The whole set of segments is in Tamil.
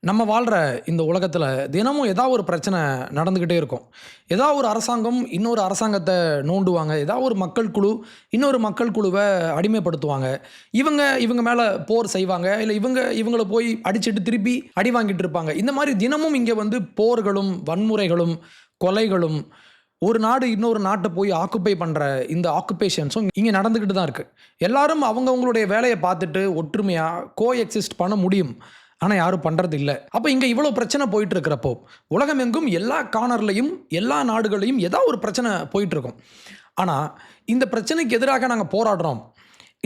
நம்ம வாழ்ற இந்த உலகத்துல தினமும் ஏதாவது ஒரு பிரச்சனை நடந்துகிட்டே இருக்கும். ஏதாவது ஒரு அரசாங்கம் இன்னொரு அரசாங்கத்த நோண்டுவாங்க. ஏதாவது ஒரு மக்கள் குழு இன்னொரு மக்கள் குழுவ அடிமைப்படுத்துவாங்க. இவங்க இவங்க மேல போர் செய்வாங்க. இல்ல இவங்க இவங்கள போய் அடிச்சிட்டு திருப்பி அடி வாங்கிட்டு இருப்பாங்க. இந்த மாரி தினமும் இங்க வந்து போர்களும், வன்முறைகளும், கொலைகளும், ஒரு நாடு இன்னொரு நாட்ட போய் ஆக்குபை பண்ற இந்த ஆக்குபேஷன்ஸும் இங்க நடந்துகிட்டு தான் இருக்கு. எல்லாரும் அவங்கவங்களுடைய வேலைய பார்த்துட்டு ஒற்றுமையா எக்ஸிஸ்ட் பண்ண முடியும். ஆனா யாரும் பண்றது இல்ல. அப்ப இங்க இவ்வளவு பிரச்சனை போயிட்டு இருக்கிறப்போ, உலகமெங்கும் எல்லா கார்னர்லயும், எல்லா நாடுகள்லயும் ஏதாவது ஒரு பிரச்சனை போயிட்டு இருக்கும். ஆனா, இந்த பிரச்சனைக்கு எதிராக நாங்க போராடுறோம்.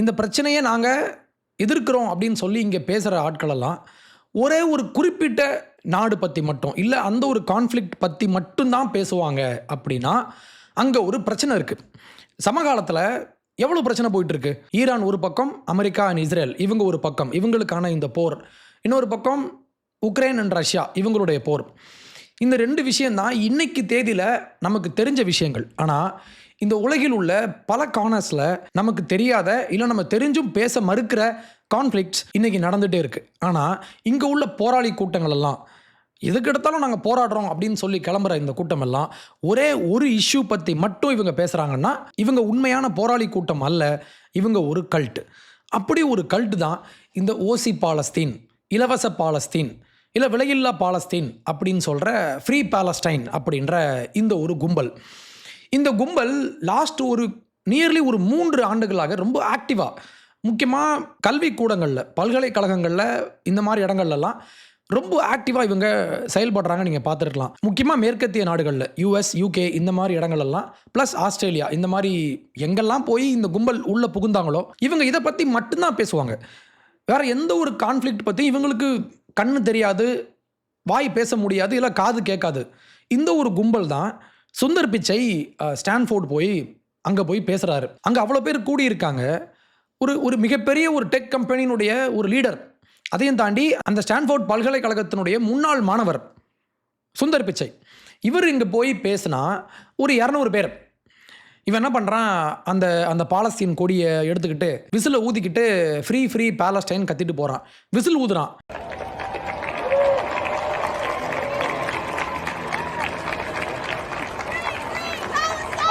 இந்த பிரச்சனைய நாங்க எதிர்க்கிறோம் அப்படின்னு சொல்லி இங்க பேசுற ஆட்கள் எல்லாம், ஒரே ஒரு குறிப்பிட்ட நாடு பத்தி மட்டும், இல்ல அந்த ஒரு கான்ஃப்ளிக்ட் பத்தி மட்டும் தான் பேசுவாங்க அப்படின்னா, அங்க ஒரு பிரச்சனை இருக்கு. சமகாலத்துல எவ்வளவு பிரச்சனை போயிட்டு இருக்கு? ஈரான் ஒரு பக்கம், அமெரிக்கா அண்ட் இஸ்ரேல் இவங்க ஒரு பக்கம். இவங்களுக்கான இந்த போர். இன்னொரு பக்கம் உக்ரைன் அண்ட் ரஷ்யா இவங்களுடைய போர். இந்த 2 விஷயம் தான் இன்னைக்கு தேதியில நமக்கு தெரிஞ்ச விஷயங்கள். ஆனா, இந்த உலகில் உள்ள பல கார்னர்ஸ்ல நமக்கு தெரியாத, இல்ல நம்ம தெரிஞ்சும் பேச மறுக்கிற கான்ஃப்ளிக்ட்ஸ் இன்னைக்கு நடந்துட்டே இருக்கு. ஆனா, இங்க உள்ள போராளி கூட்டங்கள் எல்லாம் எதுக்கு எடுத்தாலும் நாங்க போராடுறோம் அப்படின்னு சொல்லி கிளம்புற இந்த கூட்டம் எல்லாம் ஒரே ஒரு இஷ்யூ பத்தி மட்டும் இவங்க பேசுறாங்கன்னா, இவங்க உண்மையான போராளி கூட்டம் அல்ல. இவங்க ஒரு கல்ட். அப்படி ஒரு கல்ட் தான் இந்த ஓசி பாலஸ்தீன், இலவச பாலஸ்தீன், இல்ல விலையில்லா பாலஸ்தீன் அப்படின்னு சொல்ற ஃப்ரீ பாலஸ்டைன் அப்படின்ற இந்த ஒரு கும்பல். இந்த கும்பல் லாஸ்ட் ஒரு நியர்லி ஒரு 3 ஆண்டுகளாக ரொம்ப ஆக்டிவா, முக்கியமா கல்வி கூடங்கள்ல, பல்கலைக்கழகங்கள்ல, இந்த மாதிரி இடங்கள்லாம் ரொம்ப ஆக்டிவா இவங்க செயல்படுறாங்க. நீங்க பார்த்துருக்கலாம். முக்கியமா மேற்கத்திய நாடுகள்ல யுஎஸ், யுகே இந்த மாதிரி இடங்கள் எல்லாம், பிளஸ் ஆஸ்திரேலியா, இந்த மாதிரி எங்கெல்லாம் போய் இந்த கும்பல் உள்ள புகுந்தாங்களோ இவங்க இதை பத்தி மட்டும்தான் பேசுவாங்க. வேற எந்த ஒரு கான்ஃப்ளிக்ட் பத்தி இவங்களுக்கு கண்ணு தெரியாது, வாய் பேச முடியாது, இல்ல காது கேட்காது. இந்த ஒரு கும்பல் தான் சுந்தர் பிச்சை ஸ்டான்ஃபோர்ட் போய் அங்க போய் பேசுறாரு. அங்க அவ்வளவு பேர் கூடி இருக்காங்க. ஒரு ஒரு மிகப்பெரிய ஒரு டெக் கம்பெனியினுடைய ஒரு லீடர். அதையும் தாண்டி அந்த ஸ்டான்ஃபோர்ட் பல்கலைக்கழகத்தினுடைய முன்னாள் மாணவர் சுந்தர் பிச்சை. இவர் இங்க போய் பேசினா ஒரு 200 பேர். இவன் என்ன பண்றான், அந்த அந்த பாலஸ்தீன் கொடியை எடுத்துக்கிட்டு விசில ஊதிக்கிட்டு ஃப்ரீ ஃப்ரீ பாலஸ்டைன் கத்திட்டு போறான். Whistle ஊதுறான்.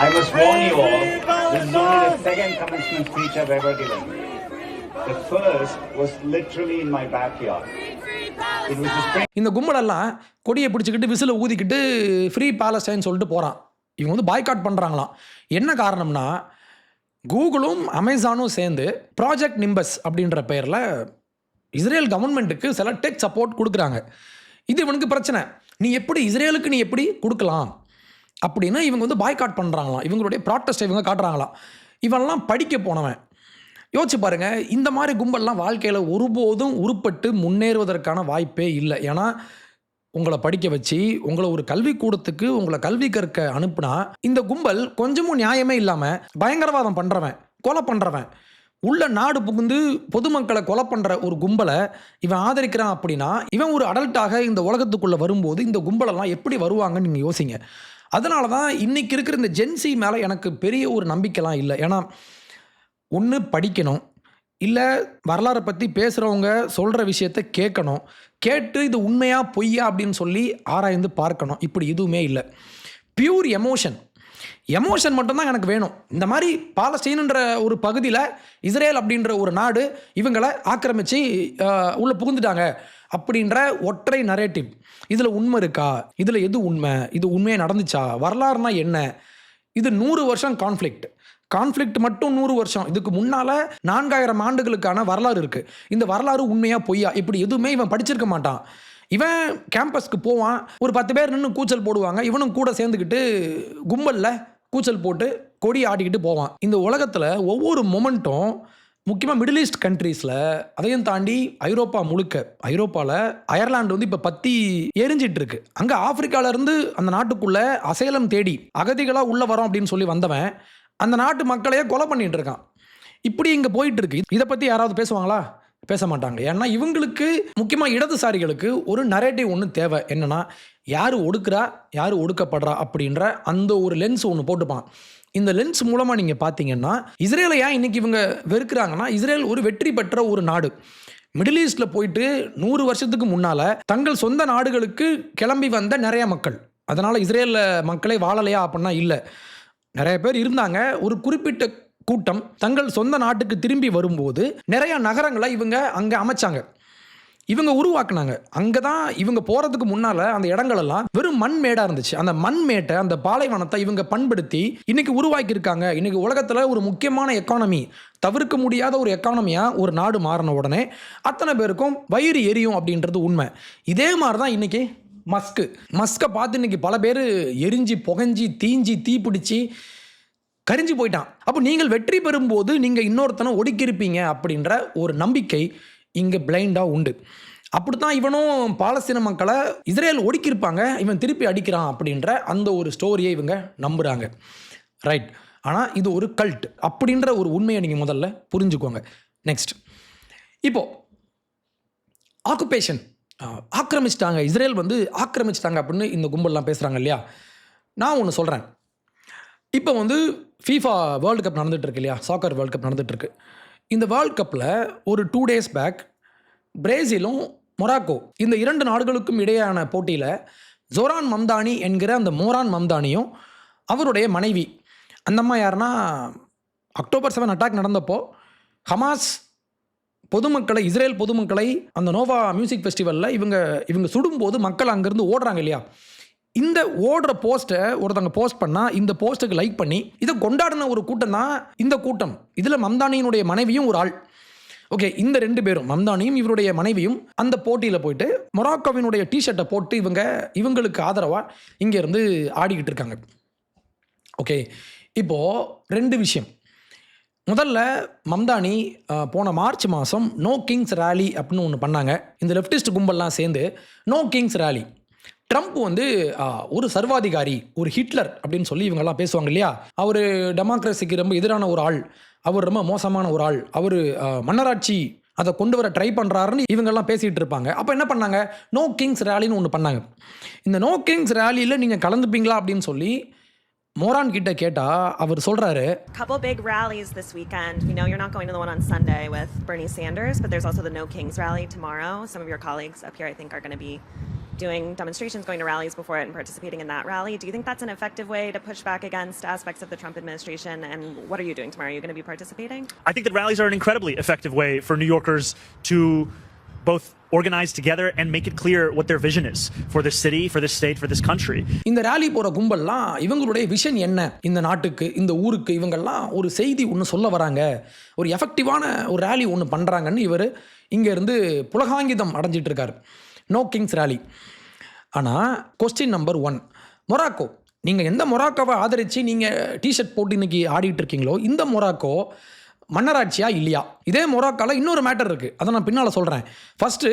I must warn you all, this is only the second commencement speech I've ever given. The first was literally in my backyard. It was the spring. இந்த கும்பலெல்லாம் கொடியை பிடிச்சிக்கிட்டு விசில ஊதிக்கிட்டு ஃப்ரீ பாலஸ்டைன் சொல்லிட்டு போறான். இவங்க வந்து பாய்காட் பண்றாங்களாம். என்ன காரணம்னா, கூகுளும் அமேசானும் சேர்ந்து ப்ராஜெக்ட் நிம்பஸ் அப்படின்ற பெயர்ல இஸ்ரேல் கவர்மெண்ட்டுக்கு சில டெக் சப்போர்ட் கொடுக்குறாங்க. இது இவனுக்கு பிரச்சனை. நீ எப்படி இஸ்ரேலுக்கு நீ எப்படி கொடுக்கலாம் அப்படின்னு இவங்க வந்து பாய்காட் பண்ணுறாங்களாம். இவங்களுடைய ப்ராட்டஸ்ட்டை இவங்க காட்டுறாங்களாம். இவெல்லாம் படிக்க போனவன். யோசிச்சு பாருங்க, இந்த மாதிரி கும்பல்லாம் வாழ்க்கையில் ஒருபோதும் உருப்பட்டு முன்னேறுவதற்கான வாய்ப்பே இல்லை. ஏன்னா, உங்களை படிக்க வச்சு, உங்களை ஒரு கல்விக்கூடத்துக்கு உங்களை கல்வி கற்க அனுப்புனா, இந்த கும்பல் கொஞ்சமும் நியாயமே இல்லாமல் பயங்கரவாதம் பண்ணுறவன், கொலை பண்ணுறவன், உள்ள நாடு புகுந்து பொதுமக்களை கொலை பண்ணுற ஒரு கும்பலை இவன் ஆதரிக்கிறான் அப்படின்னா, இவன் ஒரு அடல்ட்டாக இந்த உலகத்துக்குள்ளே வரும்போது இந்த கும்பலெல்லாம் எப்படி வருவாங்கன்னு நீங்கள் யோசிங்க. அதனால தான் இன்னைக்கு இருக்கிற இந்த ஜென்சி மேலே எனக்கு பெரிய ஒரு நம்பிக்கைலாம் இல்லை. ஏன்னா, ஒன்று படிக்கணும், இல்லை வரலாறை பற்றி பேசுகிறவங்க சொல்கிற விஷயத்த கேட்கணும், கேட்டு இது உண்மையா பொய்யா அப்படின்னு சொல்லி ஆராய்ந்து பார்க்கணும். இப்படி எதுவுமே இல்லை. பியூர் எமோஷன் மட்டும்தான் எனக்கு வேணும். இந்த மாதிரி பாலஸ்தீன்ன்ற ஒரு பகுதியில் இஸ்ரேல் அப்படின்ற ஒரு நாடு இவங்களை ஆக்கிரமித்து உள்ளே புகுந்துட்டாங்க அப்படின்ற ஒற்றை நரேட்டிவ். இதில் உண்மை இருக்கா? இதில் எது உண்மை? இது உண்மையாக நடந்துச்சா? வரலாறுனா என்ன? இது 100 வருஷம் கான்ஃப்ளிக்ட் மட்டும் 100 வருஷம். இதுக்கு முன்னால 4000 ஆண்டுகளுக்கான வரலாறு இருக்கு. இந்த வரலாறு உண்மையா பொய்யா இப்படி எதுவுமே இவன் படிச்சிருக்க மாட்டான். இவன் கேம்பஸ்க்கு போவான், ஒரு 10 பேர் நின்று கூச்சல் போடுவாங்க, இவனும் கூட சேர்ந்துக்கிட்டு கும்பல்ல கூச்சல் போட்டு கொடி ஆடிக்கிட்டு போவான். இந்த உலகத்தில் ஒவ்வொரு மொமெண்ட்டும், முக்கியமாக மிடில் ஈஸ்ட் கண்ட்ரீஸில், அதையும் தாண்டி ஐரோப்பா முழுக்க, ஐரோப்பாவில் அயர்லாந்து வந்து இப்போ பற்றி எரிஞ்சிட்டு இருக்கு. அங்கே ஆப்பிரிக்காவிலேருந்து அந்த நாட்டுக்குள்ள அசைலம் தேடி அகதிகளாக உள்ளே வரோம் அப்படின்னு சொல்லி வந்தவன் அந்த நாட்டு மக்களையே கொலை பண்ணிட்டு இருக்கான். இப்படி இங்கே போயிட்டு இருக்கு. இதை பற்றி யாராவது பேசுவாங்களா? பேச மாட்டாங்க. ஏன்னா இவங்களுக்கு, முக்கியமாக இடதுசாரிகளுக்கு ஒரு நரேட்டிவ் ஒன்று தேவை. என்னன்னா, யார் ஒடுக்குறா, யார் ஒடுக்கப்படுறா அப்படின்ற அந்த ஒரு லென்ஸ் ஒன்று போட்டுப்பான். இந்த லென்ஸ் மூலமாக நீங்கள் பார்த்தீங்கன்னா, இஸ்ரேலை ஏன் இன்னைக்கு இவங்க வெறுக்கிறாங்கன்னா, இஸ்ரேல் ஒரு வெற்றி பெற்ற ஒரு நாடு. மிடில் ஈஸ்டில் போயிட்டு 100 வருஷத்துக்கு முன்னால் தங்கள் சொந்த நாடுகளுக்கு கிளம்பி வந்த நிறைய மக்கள். அதனால் இஸ்ரேலில் மக்களே வாழலையா அப்படின்னா இல்லை, நிறைய பேர் இருந்தாங்க. ஒரு குறிப்பிட்ட கூட்டம் தங்கள் சொந்த நாட்டுக்கு திரும்பி வரும்போது நிறைய நகரங்களை இவங்க அங்கே அமைச்சாங்க, இவங்க உருவாக்குனாங்க. அங்கே தான் இவங்க போகிறதுக்கு முன்னால் அந்த இடங்களெல்லாம் வெறும் மண் மேடாக இருந்துச்சு. அந்த மண் மேட்டை, அந்த பாலைவனத்தை இவங்க பண்படுத்தி இன்றைக்கி உருவாக்கியிருக்காங்க. இன்றைக்கி உலகத்தில் ஒரு முக்கியமான எக்கானமி, தவிர்க்க முடியாத ஒரு எக்கானமியாக ஒரு நாடு மாறின உடனே அத்தனை பேருக்கும் வயிறு எரியும் அப்படின்றது உண்மை. இதே மாதிரி தான் இன்றைக்கி மஸ்கை பார்த்து இன்றைக்கி பல பேர் எரிஞ்சு புகஞ்சி தீஞ்சி தீப்பிடிச்சு கரிஞ்சு போயிட்டான். அப்போ நீங்கள் வெற்றி பெறும்போது நீங்கள் இன்னொருத்தனை ஒடுக்கியிருப்பீங்க அப்படின்ற ஒரு நம்பிக்கை இங்கே பிளைண்டாக உண்டு. அப்படி தான் இவனும் பாலஸ்தீன மக்களை இஸ்ரேல் ஒடுக்கியிருப்பாங்க, இவன் திருப்பி அடிக்கிறான் அப்படின்ற அந்த ஒரு ஸ்டோரியை இவங்க நம்புகிறாங்க. ரைட். ஆனால் இது ஒரு கல்ட் அப்படின்ற ஒரு உண்மையை நீங்கள் முதல்ல புரிஞ்சுக்கோங்க. நெக்ஸ்ட், இப்போது ஆக்குபேஷன், ஆக்கிரமிச்சிட்டாங்க, இஸ்ரேல் வந்து ஆக்கிரமிச்சிட்டாங்க அப்படின்னு இந்த கும்பல்லாம் பேசுகிறாங்க இல்லையா. நான் ஒன்று சொல்கிறேன். இப்போ வந்து ஃபீஃபா வேர்ல்டு கப் நடந்துகிட்ருக்கு இல்லையா, சாக்கர் வேர்ல்டு கப் நடந்துகிட்ருக்கு. இந்த வேர்ல்டு கப்பில் ஒரு 2 days பேக் பிரேசிலும் மொராக்கோ இந்த 2 நாடுகளுக்கும் இடையேயான போட்டியில் ஜோரான் மம்தானி என்கிற அந்த மோரான் மம்தானியும் அவருடைய மனைவி, அந்த அம்மா யாருன்னா, அக்டோபர் 7 அட்டாக் நடந்தப்போ ஹமாஸ் பொதுமக்களை, இஸ்ரேல் பொதுமக்களை அந்த நோவா மியூசிக் ஃபெஸ்டிவலில் இவங்க சுடும்போது மக்கள் அங்கேருந்து ஓடுறாங்க இல்லையா. இந்த ஓடுற போஸ்ட்டை ஒருத்தவங்க போஸ்ட் பண்ணால் இந்த போஸ்ட்டுக்கு லைக் பண்ணி இதை கொண்டாடின ஒரு கூட்டம் தான் இந்த கூட்டம். இதில் மம்தானியினுடைய மனைவியும் ஒரு ஆள். ஓகே, இந்த 2 பேரும், மம்தானியும் இவருடைய மனைவியும் அந்த போட்டியில் போயிட்டு மொராக்கோவினுடைய டிஷர்ட்டை போட்டு இவங்களுக்கு ஆதரவாக இங்கேருந்து ஆடிக்கிட்டு இருக்காங்க. ஓகே, இப்போது 2 விஷயம். முதல்ல மம்தானி போன மார்ச் மாதம் நோ கிங்ஸ் ரேலி அப்படின்னு ஒன்று பண்ணாங்க. இந்த லெஃப்டிஸ்ட் கும்பல்லாம் சேர்ந்து நோ கிங்ஸ் ரேலி. ட்ரம்ப் வந்து ஒரு சர்வாதிகாரி, ஒரு ஹிட்லர் அப்படின்னு சொல்லி இவங்கெல்லாம் பேசுவாங்க இல்லையா. அவர் டெமோக்ரஸிக்கு ரொம்ப எதிரான ஒரு ஆள், அவர் ரொம்ப மோசமான ஒரு ஆள், அவர் மன்னராட்சி அதை கொண்டு வர ட்ரை பண்ணுறாருன்னு இவங்கெல்லாம் பேசிகிட்டு இருப்பாங்க. அப்போ என்ன பண்ணாங்க, நோ கிங்ஸ் ரேலின்னு ஒன்று பண்ணாங்க. இந்த நோ கிங்ஸ் ரேலியில் நீங்கள் கலந்துப்பீங்களா அப்படின்னு சொல்லி மோரான் கிட்ட கேட்டா அவர் சொல்றாரு, couple big rallies this weekend. We know you're not going to the one on Sunday with Bernie Sanders, but there's also the No Kings rally tomorrow. Some of your colleagues up here I think are going to be doing demonstrations, going to rallies before it and participating in that rally. Do you think that's an effective way to push back against aspects of the Trump administration, and what are you doing tomorrow? Are you going to be participating? I think that rallies are an incredibly effective way for New Yorkers to both organize together and make it clear what their vision is for this city, for this state, for this country. இந்த ரேலி போற கும்பல்லாம் இவங்களுடைய விஷன் என்ன, இந்த நாட்டுக்கு, இந்த ஊருக்கு இவங்கெல்லாம் ஒரு செய்தி ஒன்று சொல்ல வராங்க, ஒரு எஃபெக்டிவான ஒரு ரேலி ஒன்று பண்ணுறாங்கன்னு இவர் இங்கேருந்து புலகாங்கிதம் அடைஞ்சிட்டு இருக்கார். No kings rally. ஆனால் கொஸ்டின் நம்பர் 1, மொராக்கோ, நீங்கள் எந்த மொராக்கோவை ஆதரித்து நீங்கள் டிஷர்ட் போட்டு இன்றைக்கி ஆடிட்டு இருக்கீங்களோ இந்த மொராக்கோ மன்னராட்சியா இல்லையா? இதே மொராக்கோவில் இன்னொரு மேட்டர் இருக்குது, அதை நான் பின்னால் சொல்கிறேன். ஃபஸ்ட்டு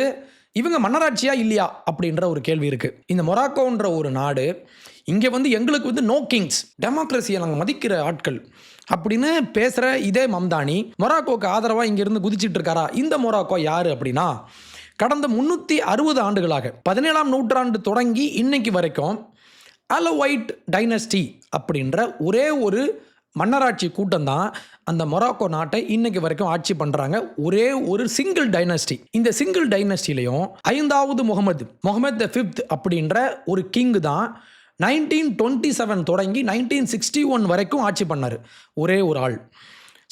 இவங்க மன்னராட்சியா இல்லையா அப்படின்ற ஒரு கேள்வி இருக்குது. இந்த மொராக்கோன்ற ஒரு நாடு இங்கே வந்து எங்களுக்கு வந்து நோ கிங்ஸ், டெமோக்ரஸியை நாங்கள் மதிக்கிற ஆட்கள் அப்படின்னு பேசுகிற இதே மம்தானி மொராக்கோக்கு ஆதரவாக இங்கேருந்து குதிச்சிட்டு இருக்காரா? இந்த மொராக்கோ யார் அப்படின்னா, கடந்த 360 ஆண்டுகளாக 17ஆம் நூற்றாண்டு தொடங்கி இன்னைக்கு வரைக்கும் அலவைட் டைனஸ்டி அப்படின்ற ஒரே ஒரு மன்னராட்சி கூட்டம் தான் அந்த மொராக்கோ நாட்டை இன்னைக்கு வரைக்கும் ஆட்சி பண்ணுறாங்க. ஒரே ஒரு சிங்கிள் டைனஸ்டி. இந்த சிங்கிள் டைனஸ்டிலையும் 5வது முகமது V அப்படின்ற ஒரு கிங் தான் 1927 தொடங்கி 1961 வரைக்கும் ஆட்சி பண்ணார். ஒரே ஒரு ஆள்.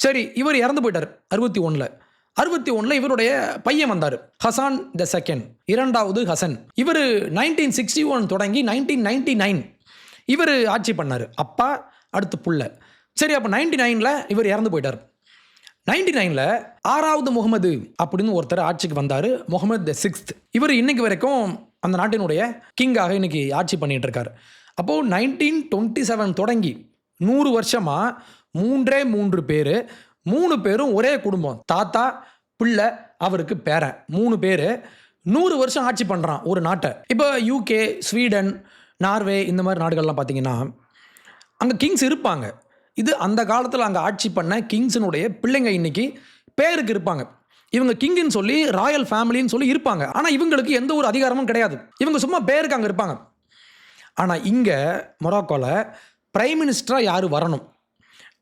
சரி, இவர் இறந்து போயிட்டார் 61 இவருடைய பையன் வந்தார், ஹசான் II, 2வது ஹசன். இவர் 1961 தொடங்கி 1999 இவர் ஆட்சி பண்ணார். அப்பா அடுத்து புள்ள. சரி, அப்போ 99 இவர் இறந்து போயிட்டார். 99 6வது முகமது அப்படின்னு ஒருத்தர் ஆட்சிக்கு வந்தார், முகமது VI. இவர் இன்னைக்கு வரைக்கும் அந்த நாட்டினுடைய கிங்காக இன்னைக்கு ஆட்சி பண்ணிட்டு இருக்கார். அப்போது 1927 தொடங்கி 100 வருஷமாக 3 பேர், 3 பேரும் ஒரே குடும்பம், தாத்தா பிள்ளை அவருக்கு பேரன், 3 பேர் 100 வருஷம் ஆட்சி பண்ணுறான் ஒரு நாட்டை. இப்போ UK, ஸ்வீடன், நார்வே இந்த மாதிரி நாடுகள்லாம் பார்த்தீங்கன்னா அங்கே கிங்ஸ் இருப்பாங்க. இது அந்த காலத்தில் அங்கே ஆட்சி பண்ண கிங்ஸினுடைய பிள்ளைங்க இன்னைக்கு பேருக்கு இருப்பாங்க. இவங்க கிங்குன்னு சொல்லி ராயல் ஃபேமிலின்னு சொல்லி இருப்பாங்க. ஆனால் இவங்களுக்கு எந்த ஒரு அதிகாரமும் கிடையாது, இவங்க சும்மா பேருக்கு அங்கே இருப்பாங்க. ஆனால் இங்கே மொராக்கோவில் பிரைம் மினிஸ்டராக யார் வரணும்,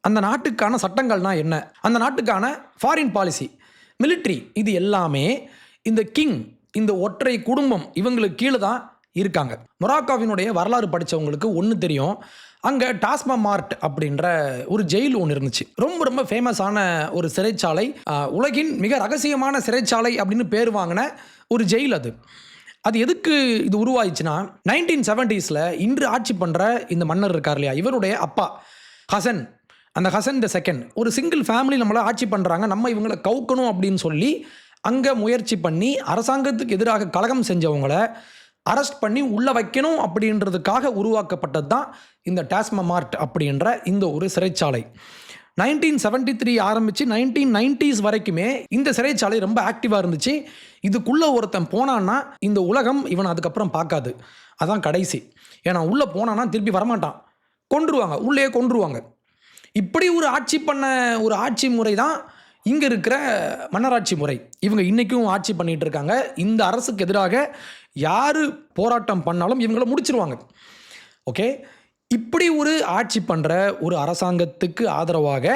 அந்த நாட்டுக்கான சட்டங்கள்னா என்ன, அந்த நாட்டுக்கான ஃபாரின் பாலிசி, மிலிட்ரி, இது எல்லாமே இந்த கிங், இந்த ஒற்றை குடும்பம் இவங்களுக்கு கீழே தான் இருக்காங்க. மொராக்கோவினுடைய வரலாறு படித்தவங்களுக்கு ஒன்று தெரியும். அங்கே டாஸ்மார்ட் அப்படின்ற ஒரு ஜெயில் ஒன்று இருந்துச்சு. ரொம்ப ரொம்ப ஃபேமஸான ஒரு சிறைச்சாலை, உலகின் மிக ரகசியமான சிறைச்சாலை அப்படின்னு பேர் வாங்கின ஒரு ஜெயில் அது. அது எதுக்கு இது உருவாயிச்சுன்னா 1970s இன்று ஆட்சி பண்ணுற இந்த மன்னர் இருக்கார் இல்லையா, இவருடைய அப்பா ஹசன், அந்த ஹசன் த செகண்ட் ஒரு சிங்கிள் ஃபேமிலி நம்மளை ஆட்சி பண்ணுறாங்க, நம்ம இவங்களை கவுக்கணும் அப்படின்னு சொல்லி அங்கே முயற்சி பண்ணி அரசாங்கத்துக்கு எதிராக கலகம் செஞ்சவங்களை அரெஸ்ட் பண்ணி உள்ளே வைக்கணும் அப்படின்றதுக்காக உருவாக்கப்பட்டது தான் இந்த டாஸ்மார்ட் அப்படின்ற இந்த ஒரு சிறைச்சாலை. 1973 ஆரம்பித்து 1990s வரைக்குமே இந்த சிறைச்சாலை ரொம்ப ஆக்டிவாக இருந்துச்சு. இதுக்குள்ளே ஒருத்தன் போனான்னா இந்த உலகம் இவனை அதுக்கப்புறம் பார்க்காது. அதான் கடைசி. ஏன்னா உள்ளே போனான்னா திருப்பி வரமாட்டான், கொன்றுவாங்க, உள்ளே கொன்றுவாங்க. இப்படி ஒரு ஆட்சி பண்ண ஒரு ஆட்சி முறை தான் இங்கே இருக்கிற மன்னராட்சி முறை. இவங்க இன்றைக்கும் ஆட்சி பண்ணிகிட்டு இருக்காங்க. இந்த அரசுக்கு எதிராக யார் போராட்டம் பண்ணாலும் இவங்கள முடிச்சிருவாங்க. ஓகே, இப்படி ஒரு ஆட்சி பண்ணுற ஒரு அரசாங்கத்துக்கு ஆதரவாக,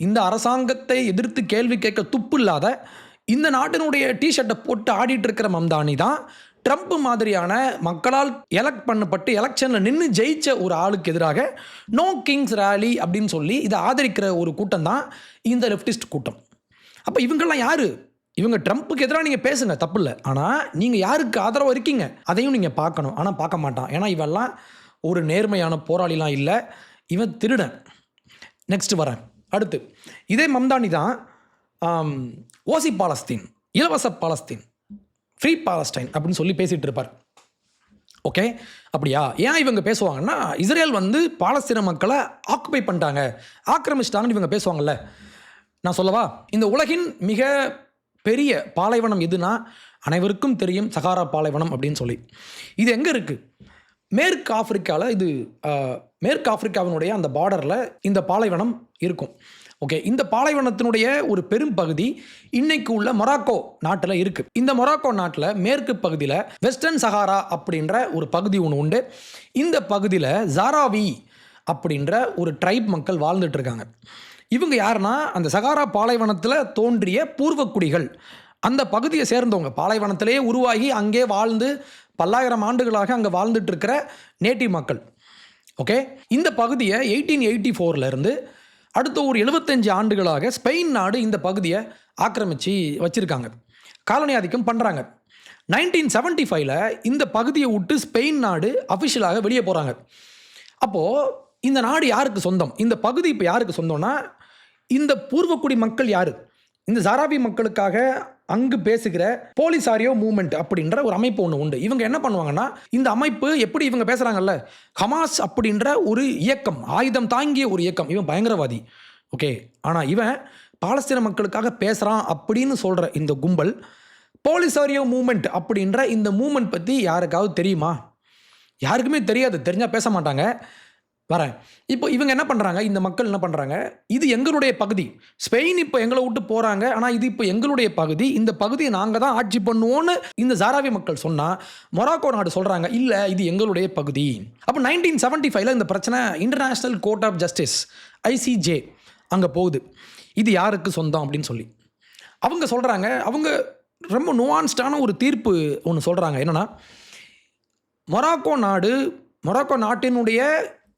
இந்த அரசாங்கத்தை எதிர்த்து கேள்வி கேட்க துப்பு இல்லாத இந்த நாட்டினுடைய டிஷர்ட்டை போட்டு ஆடிட்டு இருக்கிற மம்தானி தான் ட்ரம்ப் மாதிரியான மக்களால் எலெக்ட் பண்ணப்பட்டு எலெக்ஷனில் நின்று ஜெயிச்ச ஒரு ஆளுக்கு எதிராக நோ கிங்ஸ் ரேலி அப்படின்னு சொல்லி இதை ஆதரிக்கிற ஒரு கூட்டம் தான் இந்த லெஃப்டிஸ்ட் கூட்டம். அப்போ இவங்கெல்லாம் யார்? இவங்க ட்ரம்ப்புக்கு எதிராக நீங்கள் பேசுங்க, தப்பு இல்லை. ஆனால் நீங்கள் யாருக்கு ஆதரவாக இருக்கீங்க அதையும் நீங்கள் பார்க்கணும். ஆனால் பார்க்க மாட்டான். ஏன்னா இவெல்லாம் ஒரு நேர்மையான போராளிலாம் இல்லை, இவன் திருடன். நெக்ஸ்ட் வரேன். அடுத்து இதே மம்தானி தான் ஓசி பாலஸ்தீன், இலவச பாலஸ்தீன், ஃப்ரீ பாலஸ்டைன் அப்படின்னு சொல்லி பேசிகிட்டு இருப்பார். ஓகே, அப்படியா? ஏன் இவங்க பேசுவாங்கன்னா, இஸ்ரேல் பாலஸ்தீன மக்களை ஆக்குபை பண்ணிட்டாங்க, ஆக்கிரமிச்சிட்டாங்கன்னு இவங்க பேசுவாங்கல்ல. நான் சொல்லவா? இந்த உலகின் மிக பெரிய பாலைவனம் எதுனா அனைவருக்கும் தெரியும், சகாரா பாலைவனம் அப்படின்னு சொல்லி. இது எங்கே இருக்குது? மேற்கு ஆப்பிரிக்காவில். இது மேற்கு ஆப்பிரிக்காவினுடைய அந்த பார்டரில் இந்த பாலைவனம் இருக்கும். ஓகே, இந்த பாலைவனத்தினுடைய ஒரு பெரும் பகுதி இன்னைக்கு உள்ள மொராக்கோ நாட்டில் இருக்குது. இந்த மொராக்கோ நாட்டில் மேற்கு பகுதியில் வெஸ்டர்ன் சஹாரா அப்படின்ற ஒரு பகுதி ஒன்று உண்டு. இந்த பகுதியில் ஜாராவி அப்படின்ற ஒரு ட்ரைப் மக்கள் வாழ்ந்துட்டு இருக்காங்க. இவங்க யாருன்னா, அந்த சகாரா பாலைவனத்தில் தோன்றிய பூர்வக்குடிகள், அந்த பகுதியை சேர்ந்தவங்க, பாலைவனத்திலேயே உருவாகி அங்கே வாழ்ந்து பல்லாயிரம் ஆண்டுகளாக அங்கே வாழ்ந்துட்டு இருக்கிற நேட்டிவ் மக்கள். ஓகே, இந்த பகுதியை 1884 அடுத்த ஒரு 75 ஆண்டுகளாக ஸ்பெயின் நாடு இந்த பகுதியை ஆக்கிரமித்து வச்சுருக்காங்க, காலனி ஆதிக்கம் பண்ணுறாங்க. 1975 இந்த பகுதியை விட்டு ஸ்பெயின் நாடு அஃபிஷியலாக வெளியே போகிறாங்க. அப்போது இந்த நாடு யாருக்கு சொந்தம்? இந்த பகுதி இப்போ யாருக்கு சொந்தம்னா, இந்த பூர்வக்குடி மக்கள் யார்? இந்த ஜாராவி மக்களுக்காக அங்கு பேசுகிற போலிசாரியோ மூவ்மெண்ட் அப்படின்ற ஒரு அமைப்பு ஒன்று உண்டு. இவங்க என்ன பண்ணுவாங்கன்னா, இந்த அமைப்பு எப்படி இவங்க பேசுகிறாங்கல்ல, ஹமாஸ் அப்படின்ற ஒரு இயக்கம், ஆயுதம் தாங்கிய ஒரு இயக்கம், இவன் பயங்கரவாதி. ஓகே, ஆனால் இவன் பாலஸ்தீன மக்களுக்காக பேசுகிறான் அப்படின்னு சொல்கிற இந்த கும்பல், போலிசாரியோ மூவ்மெண்ட் அப்படின்ற இந்த மூவ்மெண்ட் பற்றி யாருக்காவது தெரியுமா? யாருக்குமே தெரியாது. தெரிஞ்சால் பேச மாட்டாங்க. வரேன். இப்போ இவங்க என்ன பண்ணுறாங்க, இந்த மக்கள் என்ன பண்ணுறாங்க, இது எங்களுடைய பகுதி, ஸ்பெயின் இப்போ எங்களை விட்டு போகிறாங்க, ஆனால் இது இப்போ எங்களுடைய பகுதி, இந்த பகுதியை நாங்கள் தான் ஆட்சி பண்ணுவோன்னு இந்த ஜாராவி மக்கள் சொன்னால், மொராக்கோ நாடு சொல்கிறாங்க இல்லை இது எங்களுடைய பகுதி. அப்போ 1975 இந்த பிரச்சனை international court of justice ICJ அங்கே போகுது. இது யாருக்கு சொந்தம் அப்படின்னு சொல்லி அவங்க சொல்கிறாங்க. அவங்க ரொம்ப நுவான்ஸ்டான ஒரு தீர்ப்பு ஒன்று சொல்கிறாங்க. என்னென்னா, மொராக்கோ நாட்டினுடைய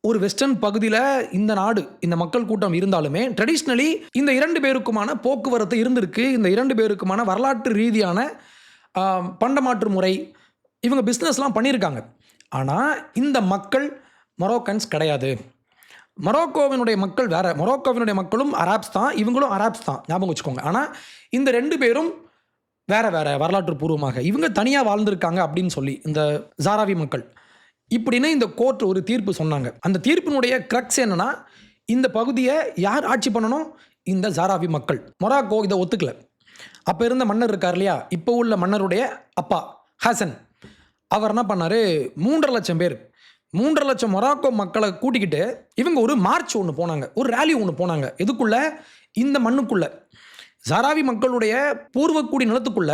ஒரு வெஸ்டர்ன் பகுதியில் இந்த நாடு, இந்த மக்கள் கூட்டம் இருந்தாலுமே ட்ரெடிஷ்னலி இந்த 2 பேருக்குமான போக்குவரத்து இருந்திருக்கு. இந்த 2 பேருக்குமான வரலாற்று ரீதியான பண்டமாற்று முறை, இவங்க பிஸ்னஸ்லாம் பண்ணியிருக்காங்க. ஆனால் இந்த மக்கள் மொரோக்கன்ஸ் கிடையாது. மொராக்கோவினுடைய மக்கள் வேறு. மொராக்கோவினுடைய மக்களும் அராப்ஸ் தான், இவங்களும் அராப்ஸ் தான், ஞாபகம் வச்சுக்கோங்க. ஆனால் இந்த 2 பேரும் வேறு வேறு வரலாற்று பூர்வமாக இவங்க தனியாக வாழ்ந்திருக்காங்க அப்படின்னு சொல்லி இந்த ஜாராவி மக்கள் இப்படின்னு இந்த கோர்ட் ஒரு தீர்ப்பு சொன்னாங்க. அந்த தீர்ப்பினுடைய கிரக்ஸ் என்னன்னா, இந்த பகுதியை யார் ஆட்சி பண்ணணும்? இந்த ஜாராவி மக்கள். மொராக்கோ இதை ஒத்துக்கல. அப்போ இருந்த மன்னர் இருக்கார் இல்லையா, இப்போ உள்ள மன்னருடைய அப்பா ஹசன், அவர் என்ன பண்ணார், 3.5 லட்சம் பேர், 3.5 லட்சம் மொராக்கோ மக்களை கூட்டிக்கிட்டு இவங்க ஒரு மார்ச் ஒன்று போனாங்க, ஒரு ரேலி ஒன்று போனாங்க. எதுக்குள்ள? இந்த மண்ணுக்குள்ள, ஜாராவி மக்களுடைய பூர்வக்குடி நிலத்துக்குள்ள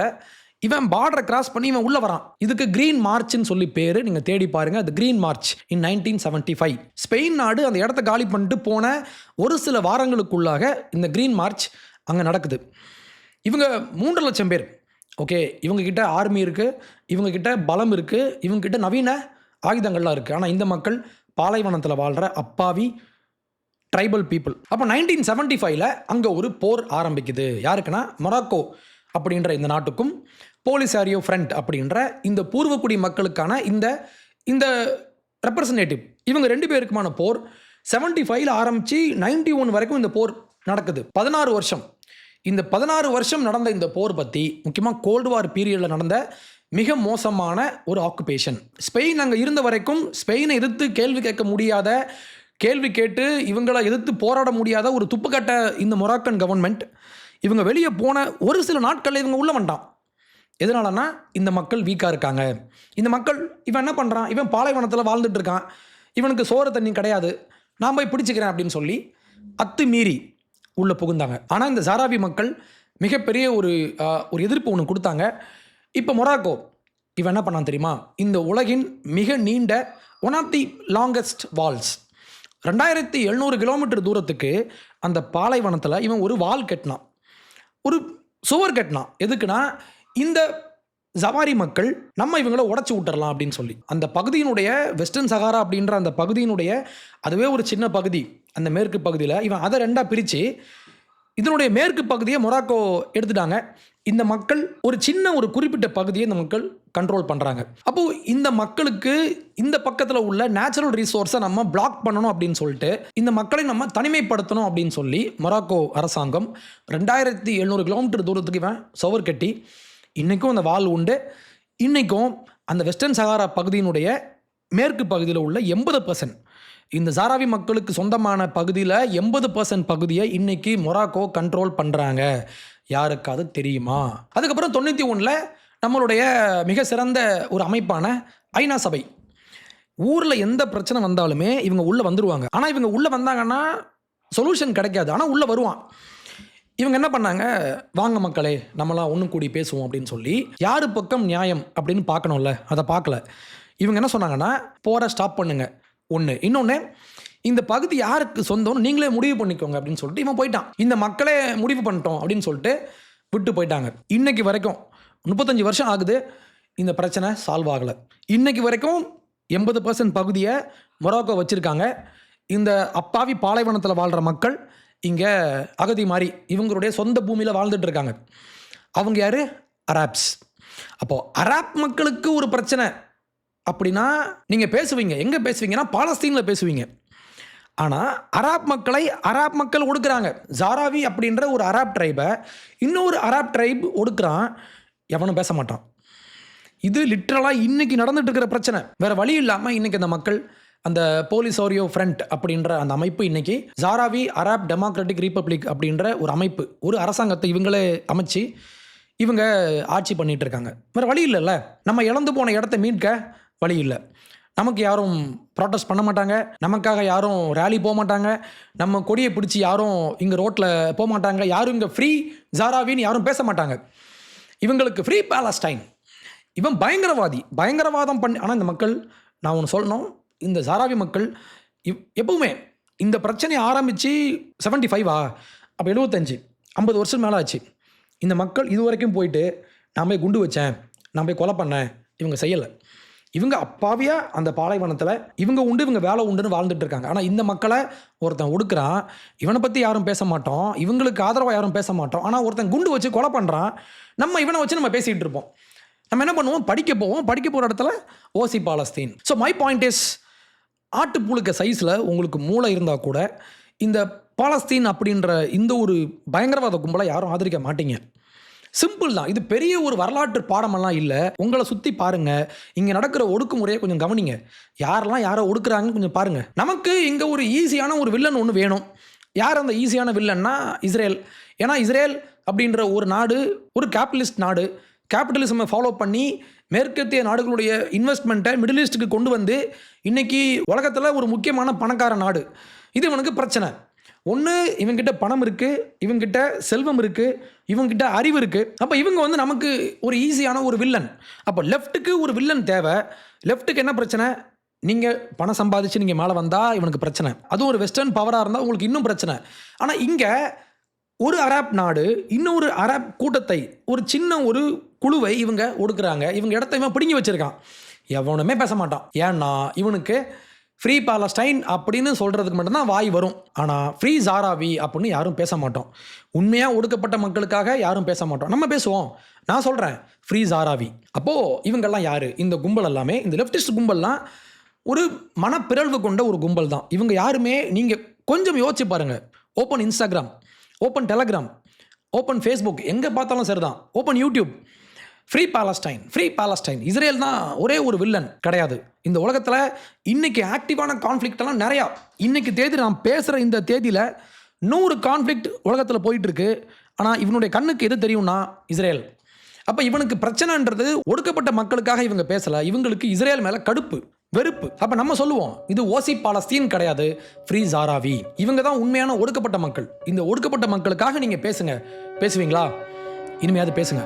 இவன் பார்டரை கிராஸ் பண்ணி இவன் உள்ள வரான். இதுக்கு கிரீன் மார்ச்னு சொல்லி பேரு, நீங்க தேடி பாருங்க. அது கிரீன் மார்ச் இன் 1975. ஸ்பெயின் நாடு அந்த இடத்த காலி பண்ணிட்டு போன ஒரு சில வாரங்களுக்குள்ளாக இந்த கிரீன் மார்ச் அங்கே நடக்குது. இவங்க 3 லட்சம் பேர் ஓகே, இவங்கக்கிட்ட ஆர்மி இருக்குது, இவங்கக்கிட்ட பலம் இருக்குது, இவங்கக்கிட்ட நவீன ஆயுதங்கள்லாம் இருக்குது. ஆனால் இந்த மக்கள் பாலைவனத்தில் வாழ்கிற அப்பாவி ட்ரைபல் பீப்புள். அப்போ 1975 அங்கே ஒரு போர் ஆரம்பிக்குது. யாருக்குன்னா மொராக்கோ அப்படின்ற இந்த நாட்டுக்கும் போலிசாரியோ ஃப்ரண்ட் அப்படின்ற இந்த பூர்வக்குடி மக்களுக்கான இந்த ரெப்ரசன்டேட்டிவ் இவங்க 2 பேருக்குமான போர் 75 ஆரம்பித்து 91 வரைக்கும் இந்த போர் நடக்குது. 16 வருஷம். இந்த 16 வருஷம் நடந்த இந்த போர் பற்றி, முக்கியமாக கோல்டு வார் பீரியடில் நடந்த மிக மோசமான ஒரு ஆக்குபேஷன். ஸ்பெயின் அங்கே இருந்த வரைக்கும் ஸ்பெயினை எதிர்த்து கேள்வி கேட்க முடியாத, கேள்வி கேட்டு இவங்களை எதிர்த்து போராட முடியாத ஒரு துப்புக்கட்ட இந்த மொராக்கன் கவர்மெண்ட் இவங்க வெளியே போன ஒரு சில நாட்களில் இவங்க உள்ள வந்துட்டான். எதனாலனா இந்த மக்கள் வீக்காக இருக்காங்க. இந்த மக்கள் இவன் என்ன பண்ணுறான், இவன் பாலைவனத்தில் வாழ்ந்துட்டு இருக்கான், இவனுக்கு சோறு தண்ணி கிடையாது, நான் போய் பிடிச்சிக்கிறேன் அப்படின்னு சொல்லி அத்துமீறி உள்ளே புகுந்தாங்க. ஆனால் இந்த சாராவி மக்கள் மிகப்பெரிய ஒரு எதிர்ப்பு ஒன்று கொடுத்தாங்க. இப்போ மொராக்கோ இவன் என்ன பண்ணான் தெரியுமா, இந்த உலகின் மிக நீண்ட one of the longest walls 2700 kilometre தூரத்துக்கு அந்த பாலைவனத்தில் இவன் ஒரு வால் கட்டினான், ஒரு சுவர் கட்டினான். எதுக்குன்னா இந்த ஜவாரி மக்கள் நம்ம இவங்கள உடச்சி விட்டுறலாம் அப்படின்னு சொல்லி. அந்த பகுதியினுடைய வெஸ்டர்ன் சகாரா அப்படின்ற அந்த பகுதியினுடைய அதுவே ஒரு சின்ன பகுதி, அந்த மேற்கு பகுதியில் இவன் அதை 2ஆக பிரித்து இதனுடைய மேற்கு பகுதியை மொராக்கோ எடுத்துட்டாங்க. இந்த மக்கள் ஒரு குறிப்பிட்ட பகுதியை இந்த மக்கள் கண்ட்ரோல் பண்ணுறாங்க. அப்போது இந்த மக்களுக்கு இந்த பக்கத்தில் உள்ள நேச்சுரல் ரிசோர்ஸை நம்ம பிளாக் பண்ணணும் அப்படின்னு சொல்லிட்டு இந்த மக்களை நம்ம தனிமைப்படுத்தணும் அப்படின்னு சொல்லி மொராக்கோ அரசாங்கம் 2700 கிலோமீட்டர் தூரத்துக்கு இவன் சுவர் கட்டி இன்றைக்கும் அந்த வால் உண்டு. இன்றைக்கும் அந்த வெஸ்டர்ன் சகாரா பகுதியினுடைய மேற்கு பகுதியில் உள்ள 80% இந்த சாராவி மக்களுக்கு சொந்தமான பகுதியில் 80% பகுதியை இன்றைக்கி மொராக்கோ கண்ட்ரோல் பண்ணுறாங்க. யாருக்காவது தெரியுமா? அதுக்கப்புறம் 91 நம்மளுடைய மிக சிறந்த ஒரு அமைப்பான ஐநா சபை, ஊரில் எந்த பிரச்சனை வந்தாலுமே இவங்க உள்ளே வந்துடுவாங்க. ஆனால் இவங்க உள்ளே வந்தாங்கன்னா சொல்யூஷன் கிடைக்காது, ஆனால் உள்ளே வருவான். இவங்க என்ன பண்ணாங்க, வாங்க மக்களே நம்மளாம் ஒன்று கூடி பேசுவோம் அப்படின்னு சொல்லி யார் பக்கம் நியாயம் அப்படின்னு பார்க்கணும்ல, அதை பார்க்கல. இவங்க என்ன சொன்னாங்கன்னா, போரை ஸ்டாப் பண்ணுங்க ஒன்று, இன்னொன்று இந்த பகுதி யாருக்கு சொந்தம்னு நீங்களே முடிவு பண்ணிக்கோங்க அப்படின்னு சொல்லிட்டு இவன் போயிட்டான். இந்த மக்களே முடிவு பண்ணிட்டோம் அப்படின்னு சொல்லிட்டு விட்டு போயிட்டாங்க. இன்னைக்கு வரைக்கும் 35 வருஷம் ஆகுது, இந்த பிரச்சனை சால்வ் ஆகலை. இன்னைக்கு வரைக்கும் 80% பகுதியை மொராக்கோ வச்சுருக்காங்க. இந்த அப்பாவி பாலைவனத்தில் வாழ்கிற மக்கள் இங்கே அகதி மாதிரி இவங்களுடைய சொந்த பூமியில் வாழ்ந்துட்டு இருக்காங்க. அவங்க யார்? அராப்ஸ். அப்போது அராப் மக்களுக்கு ஒரு பிரச்சனை அப்படின்னா நீங்கள் பேசுவீங்க, எங்கே பேசுவீங்கன்னா பாலஸ்தீனில் பேசுவீங்க. ஆனால் அராப் மக்களை அராப் மக்கள் ஒடுக்குறாங்க. ஜாராவி அப்படின்ற ஒரு அராப் ட்ரைபை இன்னொரு அராப் ட்ரைப் ஒடுக்குறான், எவனும் பேச மாட்டான். இது லிட்ரலாக இன்றைக்கி நடந்துட்டு இருக்கிற பிரச்சனை. வேறு வழி இல்லாமல் இன்றைக்கி அந்த மக்கள் அந்த போலிசாரியோ ஃப்ரண்ட் அப்படின்ற அந்த அமைப்பு இன்றைக்கி ஜாராவி அராப் டெமோக்ராட்டிக் ரிப்பப்ளிக் அப்படின்ற ஒரு அமைப்பு, ஒரு அரசாங்கத்தை இவங்களே அமைச்சு இவங்க ஆட்சி பண்ணிகிட்டு இருக்காங்க. வேறு வழி இல்லைல்ல, நம்ம இழந்து போன இடத்த மீட்க வழி இல்லை. நமக்கு யாரும் ப்ராட்டஸ்ட் பண்ண மாட்டாங்க, நமக்காக யாரும் ரேலி போக மாட்டாங்க, நம்ம கொடியை பிடிச்சி யாரும் இங்கே ரோட்டில் போக மாட்டாங்க, யாரும் இங்கே ஃப்ரீ ஜாராவின்னு யாரும் பேச மாட்டாங்க. இவங்களுக்கு ஃப்ரீ பாலஸ்டைன், இவன் பயங்கரவாதம் பண்ணி. ஆனால் இந்த மக்கள், நான் ஒன்று சொல்லணும், இந்த ஜாராவி மக்கள் எப்பவுமே இந்த பிரச்சனையை ஆரம்பித்து 75 அப்போ 75 50 வருஷம் மேலே ஆச்சு. இந்த மக்கள் இது வரைக்கும் போயிட்டு நான் போய் குண்டு வச்சேன், நான் போய் கொலை பண்ணேன், இவங்க செய்யலை. இவங்க அப்பாவியாக அந்த பாலைவனத்தில் இவங்க உண்டு, இவங்க வேலை உண்டுன்னு வாழ்ந்துட்டு இருக்காங்க. ஆனால் இந்த மக்களை ஒருத்தன் ஒடுக்குறான், இவனை பற்றி யாரும் பேச மாட்டோம், இவங்களுக்கு ஆதரவாக யாரும் பேச மாட்டோம். ஆனால் ஒருத்தன் குண்டு வச்சு கொலை பண்ணுறான், நம்ம இவனை வச்சு நம்ம பேசிகிட்டு இருப்போம். நம்ம என்ன பண்ணுவோம், படிக்க போகிற இடத்துல ஓசி Palestine. So my point is, ஆட்டுப்புழுக்க சைஸில் உங்களுக்கு மூளை இருந்தால் கூட இந்த பாலஸ்தீன் அப்படின்ற இந்த ஒரு பயங்கரவாத கும்பலை யாரும் ஆதரிக்க மாட்டீங்க. சிம்பிள் தான். இது பெரிய ஒரு வரலாற்று பாடமெல்லாம் இல்லை. உங்களை சுற்றி பாருங்கள், இங்கே நடக்கிற ஒடுக்குமுறையை கொஞ்சம் கவனிங்க. யாரெல்லாம் யாரை ஒடுக்குறாங்கன்னு கொஞ்சம் பாருங்கள். நமக்கு இங்கே ஒரு ஈஸியான ஒரு வில்லன் ஒன்று வேணும். யார் அந்த ஈஸியான வில்லன்னா இஸ்ரேல். ஏன்னா இஸ்ரேல் அப்படின்ற ஒரு நாடு ஒரு கேபிட்டலிஸ்ட் நாடு. கேபிட்டலிசமை ஃபாலோ பண்ணி மேற்கத்திய நாடுகளுடைய இன்வெஸ்ட்மெண்ட்டை மிடில் ஈஸ்ட்டுக்கு கொண்டு வந்து இன்றைக்கி உலகத்தில் ஒரு முக்கியமான பணக்கார நாடு. இது இவனுக்கு பிரச்சனை. ஒன்று, இவங்கிட்ட பணம் இருக்குது, இவங்கிட்ட செல்வம் இருக்குது, இவங்கிட்ட அறிவு இருக்குது. அப்போ இவங்க வந்து நமக்கு ஒரு ஈஸியான ஒரு வில்லன். அப்போ லெஃப்ட்டுக்கு ஒரு வில்லன் தேவை. லெஃப்ட்டுக்கு என்ன பிரச்சனை, நீங்கள் பணம் சம்பாதிச்சு நீங்கள் மேலே வந்தால் இவனுக்கு பிரச்சனை. அதுவும் ஒரு வெஸ்டர்ன் பவராக இருந்தால் உங்களுக்கு இன்னும் பிரச்சனை. ஆனால் இங்கே ஒரு அரப் நாடு இன்னொரு அரப் கூட்டத்தை, ஒரு சின்ன ஒரு குழுவை இவங்க ஒடுக்குறாங்க. இவங்க இடத்த இவன் பிடுங்கி வச்சிருக்கான். எவனுமே பேச மாட்டான். ஏன்னா இவனுக்கு ஃப்ரீ பாலஸ்டைன் அப்படின்னு சொல்கிறதுக்கு மட்டும்தான் வாய் வரும். ஆனால் ஃப்ரீ ஜாராவி அப்படின்னு யாரும் பேச மாட்டோம். உண்மையாக ஒடுக்கப்பட்ட மக்களுக்காக யாரும் பேச மாட்டோம். நம்ம பேசுவோம். நான் சொல்கிறேன் ஃப்ரீ ஜாராவி. அப்போது இவங்கெல்லாம் யார்? இந்த கும்பல் எல்லாமே, இந்த லெஃப்டிஸ்ட் கும்பல்லாம் ஒரு மனப்பிறழ்வு கொண்ட ஒரு கும்பல் தான். இவங்க யாருமே, நீங்கள் கொஞ்சம் யோசிச்சு பாருங்கள். Open Instagram, open Telegram, open Facebook, எங்கே பார்த்தாலும் சரிதான். Open YouTube, free Palestine, free Palestine. Israel தான் ஒரே ஒரு வில்லன் கிடையாது. இந்த உலகத்தில் இன்றைக்கி ஆக்டிவான கான்ஃப்ளிக்டெல்லாம் நிறையா. இன்றைக்கி தேதி நான் பேசுகிற இந்த தேதியில் 100 கான்ஃப்ளிக்ட் உலகத்தில் போயிட்டுருக்கு. ஆனால் இவனுடைய கண்ணுக்கு எது தெரியும்னா இஸ்ரேல். அப்போ இவனுக்கு பிரச்சனைன்றது ஒடுக்கப்பட்ட மக்களுக்காக இவங்க பேசலை. இவங்களுக்கு இஸ்ரேல் மேலே கடுப்பு, வெறுப்பு. அப்போ நம்ம சொல்லுவோம் இது ஓசி பாலஸ்தீன் கிடையாது, ஃப்ரீ ஜாராவி. இவங்க தான் உண்மையான ஒடுக்கப்பட்ட மக்கள். இந்த ஒடுக்கப்பட்ட மக்களுக்காக நீங்கள் பேசுங்க. பேசுவீங்களா? இனிமையாவது பேசுங்க.